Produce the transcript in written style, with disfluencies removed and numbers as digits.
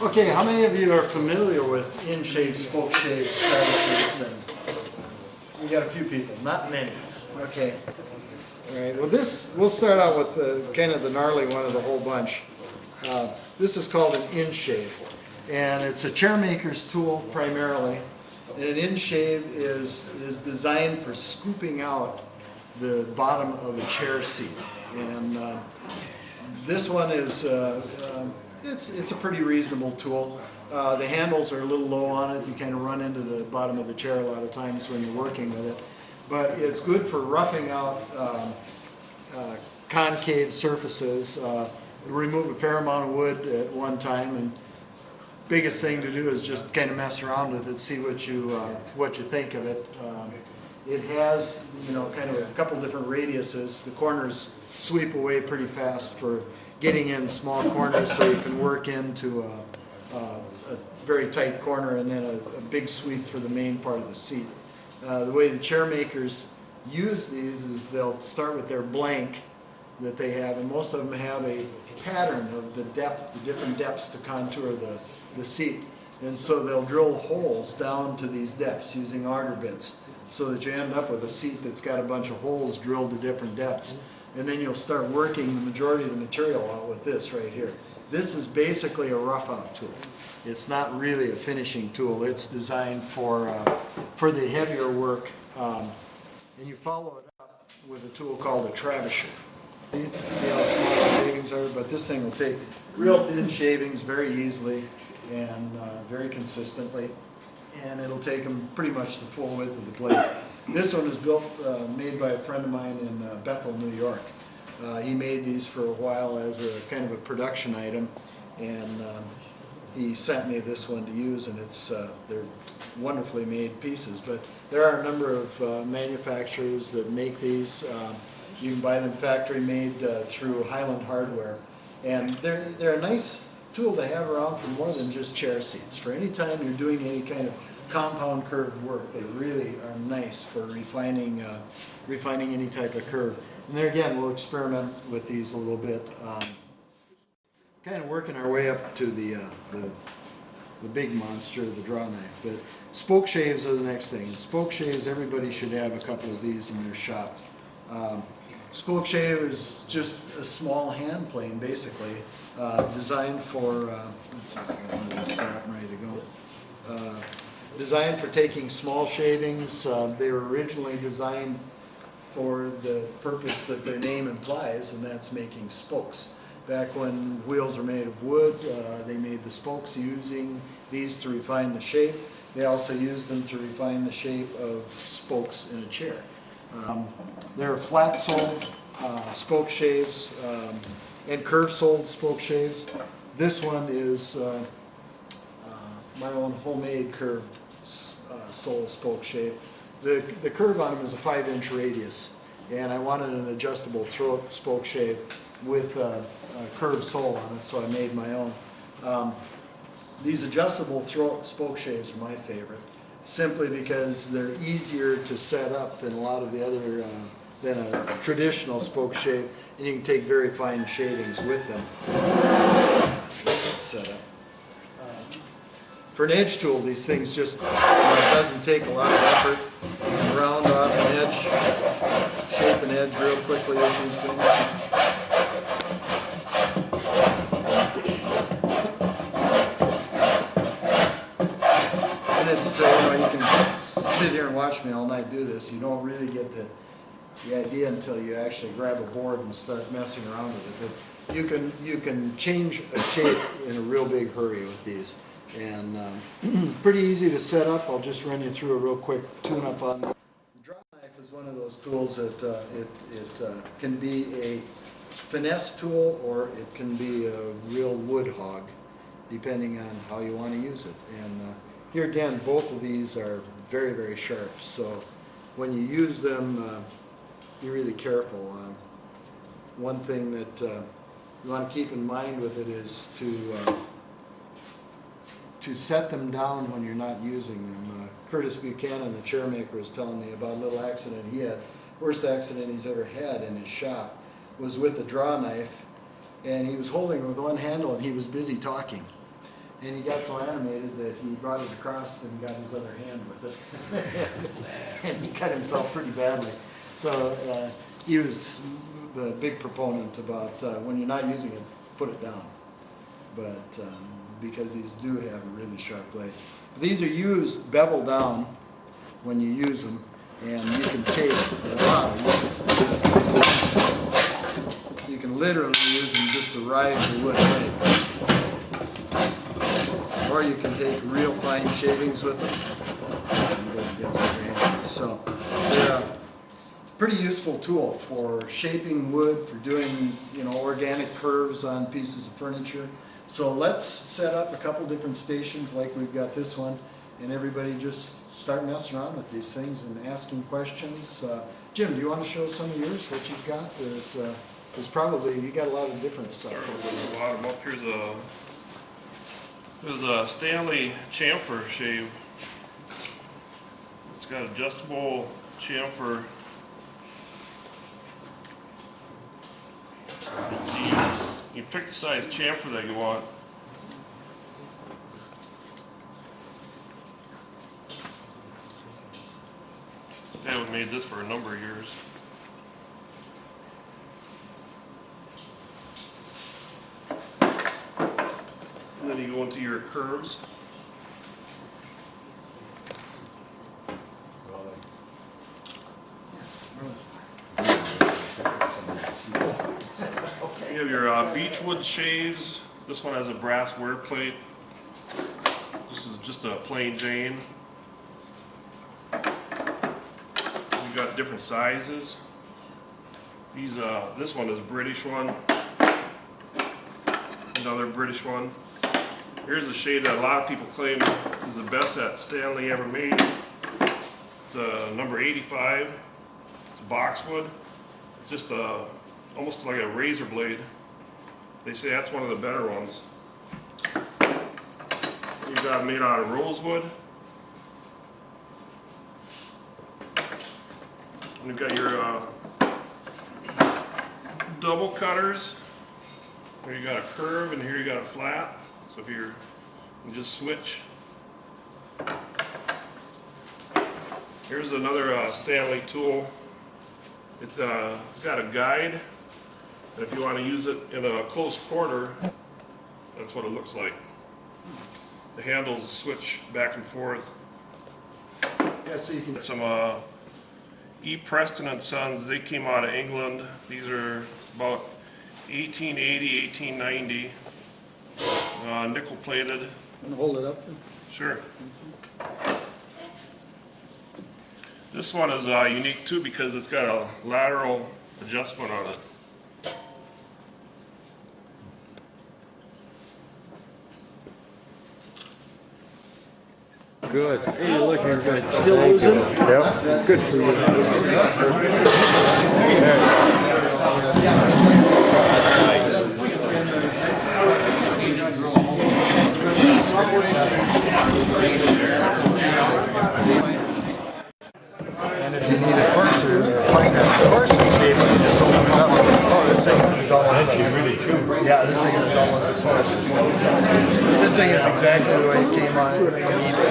Okay, how many of you are familiar with Inshaves, spokeshaves, travishers, and we got a few people, not many. Okay. All right. Well, we'll start out with kind of the gnarly one of the whole bunch. This is called an Inshave, and it's a chair maker's tool primarily. And an Inshave is designed for scooping out the bottom of a chair seat, and this one is it's a pretty reasonable tool. The handles are a little low on it. You kind of run into the bottom of the chair a lot of times when you're working with it. But it's good for roughing out concave surfaces. Remove a fair amount of wood at one time, and biggest thing to do is just kind of mess around with it, see what you think of it. It has, you know, kind of a couple different radiuses. The corners sweep away pretty fast for getting in small corners, so you can work into a very tight corner and then a big sweep for the main part of the seat. The way the chair makers use these is they'll start with their blank that they have, and most of them have a pattern of the depth, the different depths to contour the seat. And so they'll drill holes down to these depths using auger bits, so that you end up with a seat that's got a bunch of holes drilled to different depths. And then you'll start working the majority of the material out with this right here. This is basically a rough out tool. It's not really a finishing tool. It's designed for the heavier work. And you follow it up with a tool called a travisher. See how small the shavings are? But this thing will take real thin shavings very easily and very consistently. And it'll take them pretty much the full width of the blade. This one is made by a friend of mine in Bethel, New York. He made these for a while as a kind of a production item, and he sent me this one to use, and they're wonderfully made pieces. But there are a number of manufacturers that make these. You can buy them factory made through Highland Hardware, and they're a nice tool to have around for more than just chair seats. For any time you're doing any kind of compound curved work, they really are nice for refining any type of curve. And there again, we'll experiment with these a little bit, kind of working our way up to the big monster, the drawknife. But spokeshaves are the next thing. Spokeshaves, everybody should have a couple of these in their shop. Spokeshave is just a small hand plane, basically, designed for, let's see if I got one of these set up and ready to go. Designed for taking small shavings. They were originally designed for the purpose that their name implies, and that's making spokes. Back when wheels were made of wood, they made the spokes using these to refine the shape. They also used them to refine the shape of spokes in a chair. There are flat-soled spoke shaves and curve-soled spoke shaves. This one is my own homemade curved sole spoke shave. The curve on them is a 5-inch radius, and I wanted an adjustable throat spoke shave with a curved sole on it, so I made my own. These adjustable throat spoke shaves are my favorite, simply because they're easier to set up than a lot of the other, than a traditional spoke shave, and you can take very fine shavings with them. Set up. For an edge tool, these things just, it doesn't take a lot of effort. You can round off an edge, shape an edge real quickly with these things. And it's, you know, you can sit here and watch me all night do this. You don't really get the idea until you actually grab a board and start messing around with it. But you can change a shape in a real big hurry with these. And pretty easy to set up. I'll just run you through a real quick tune-up on that. The drawknife is one of those tools that it can be a finesse tool, or it can be a real wood hog, depending on how you want to use it. And here again, both of these are very, very sharp. So when you use them, be really careful. One thing that you want to keep in mind with it is to set them down when you're not using them. Curtis Buchanan, the chair maker, was telling me about a little accident he had. Worst accident he's ever had in his shop was with a draw knife, and he was holding it with one handle and he was busy talking. And he got so animated that he brought it across and got his other hand with it. And he cut himself pretty badly. So he was the big proponent about when you're not using it, put it down. But because these do have a really sharp blade. But these are used bevel down when you use them, and you can take a lot of wood. You can literally use them just to ride the wood blade. Or you can take real fine shavings with them. So they're a pretty useful tool for shaping wood, for doing organic curves on pieces of furniture. So let's set up a couple different stations like we've got this one, and everybody just start messing around with these things and asking questions. Jim, do you want to show some of yours, what you've got? There's probably, you got a lot of different stuff. There's a lot of them up. There's a Stanley chamfer shave. It's got adjustable chamfer. See, you pick the size chamfer that you want. They have made this for a number of years. And then you go into your curves. You have your beechwood shaves. This one has a brass wear plate. This is just a plain Jane. You've got different sizes. This one is a British one. Another British one. Here's a shade that a lot of people claim is the best that Stanley ever made. It's number 85. It's boxwood. It's just almost like a razor blade. They say that's one of the better ones. You've got it made out of rosewood. And you've got your double cutters. Here you got a curve and here you got a flat. So if you just switch. Here's another Stanley tool. It's got a guide. And if you want to use it in a close quarter, that's what it looks like. The handles switch back and forth. Yeah, so you can. Some E. Preston and Sons, they came out of England. These are about 1880, 1890. Nickel plated. Want to hold it up? Sure. This one is unique too because it's got a lateral adjustment on it. Good. Hey, you're looking good. Still losing? Yep. Good for you. That's nice. And if you need a coarser, shave, you just open it up. Oh, this thing is dull as a yeah, this thing is dull as a coarse. This thing is exactly the way it came on from eBay.